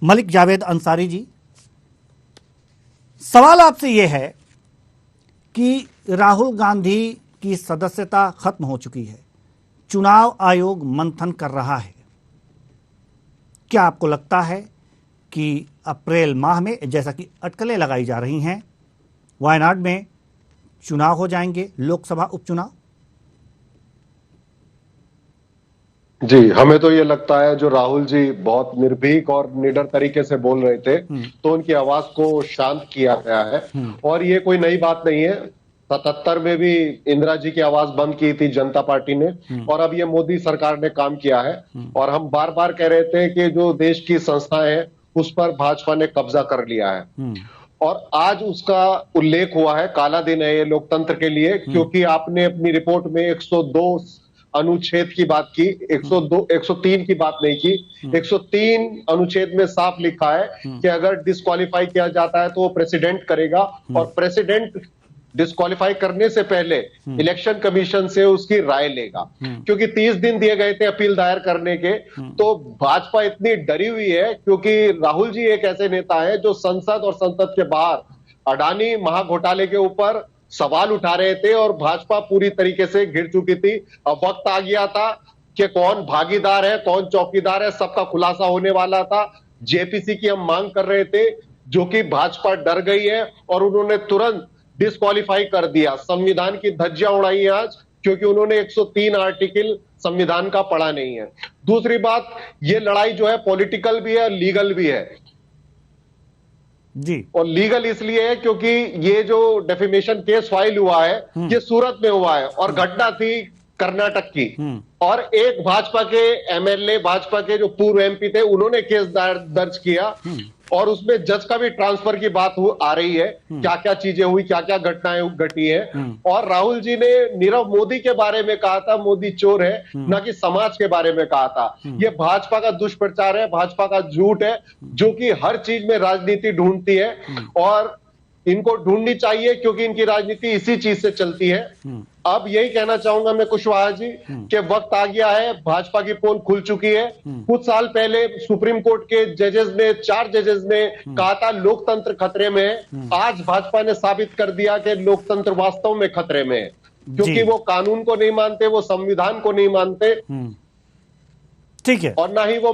मलिक जावेद अंसारी जी, सवाल आपसे यह है कि राहुल गांधी की सदस्यता खत्म हो चुकी है, चुनाव आयोग मंथन कर रहा है। क्या आपको लगता है कि अप्रैल माह में, जैसा कि अटकलें लगाई जा रही हैं, वायनाड में चुनाव हो जाएंगे, लोकसभा उपचुनाव? जी, हमें तो ये लगता है जो राहुल जी बहुत निर्भीक और निडर तरीके से बोल रहे थे, तो उनकी आवाज को शांत किया गया है। और ये कोई नई बात नहीं है। 77 में भी इंदिरा जी की आवाज बंद की थी जनता पार्टी ने, और अब ये मोदी सरकार ने काम किया है। और हम बार बार कह रहे थे कि जो देश की संस्थाएं हैं उस पर भाजपा ने कब्जा कर लिया है, और आज उसका उल्लेख हुआ है। काला दिन है ये लोकतंत्र के लिए, क्योंकि आपने अपनी रिपोर्ट में 102 अनुच्छेद की बात की, 102 103 की बात नहीं की। 103 अनुच्छेद में साफ लिखा है कि अगर डिस्क्वालीफाई किया जाता है तो वो प्रेसिडेंट करेगा, और प्रेसिडेंट डिस्क्वालीफाई करने से पहले इलेक्शन कमीशन से उसकी राय लेगा। क्योंकि 30 दिन दिए गए थे अपील दायर करने के, तो भाजपा इतनी डरी हुई है क्योंकि राहुल जी एक ऐसे नेता है जो संसद और संसद के बाहर अडानी महाघोटाले के ऊपर सवाल उठा रहे थे, और भाजपा पूरी तरीके से घिर चुकी थी। अब वक्त आ गया था कि कौन भागीदार है कौन चौकीदार है, सबका खुलासा होने वाला था। जेपीसी की हम मांग कर रहे थे, जो कि भाजपा डर गई है और उन्होंने तुरंत डिस्क्वालीफाई कर दिया। संविधान की धज्जियां उड़ाई आज, क्योंकि उन्होंने 103 आर्टिकल संविधान का पढ़ा नहीं है। दूसरी बात, ये लड़ाई जो है पॉलिटिकल भी है, लीगल भी है जी। और लीगल इसलिए है क्योंकि ये जो डेफेमेशन केस फाइल हुआ है ये सूरत में हुआ है, और घटना थी कर्नाटक की। और एक भाजपा के एमएलए, भाजपा के जो पूर्व एमपी थे, उन्होंने केस दर्ज किया, और उसमें जज का भी ट्रांसफर की बात आ रही है। क्या क्या चीजें हुई, क्या क्या घटनाएं घटी है। और राहुल जी ने नीरव मोदी के बारे में कहा था मोदी चोर है, ना कि समाज के बारे में कहा था। ये भाजपा का दुष्प्रचार है, भाजपा का झूठ है, जो कि हर चीज में राजनीति ढूंढती है, और इनको ढूंढनी चाहिए क्योंकि इनकी राजनीति इसी चीज से चलती है। अब यही कहना चाहूंगा मैं कुशवाहा जी कि वक्त आ गया है, भाजपा की पोल खुल चुकी है। कुछ साल पहले सुप्रीम कोर्ट के जजेस ने, 4 जजेस ने कहा था लोकतंत्र खतरे में है। आज भाजपा ने साबित कर दिया कि लोकतंत्र वास्तव में खतरे में है, क्योंकि वो कानून को नहीं मानते, वो संविधान को नहीं मानते, ठीक है, और ना ही वो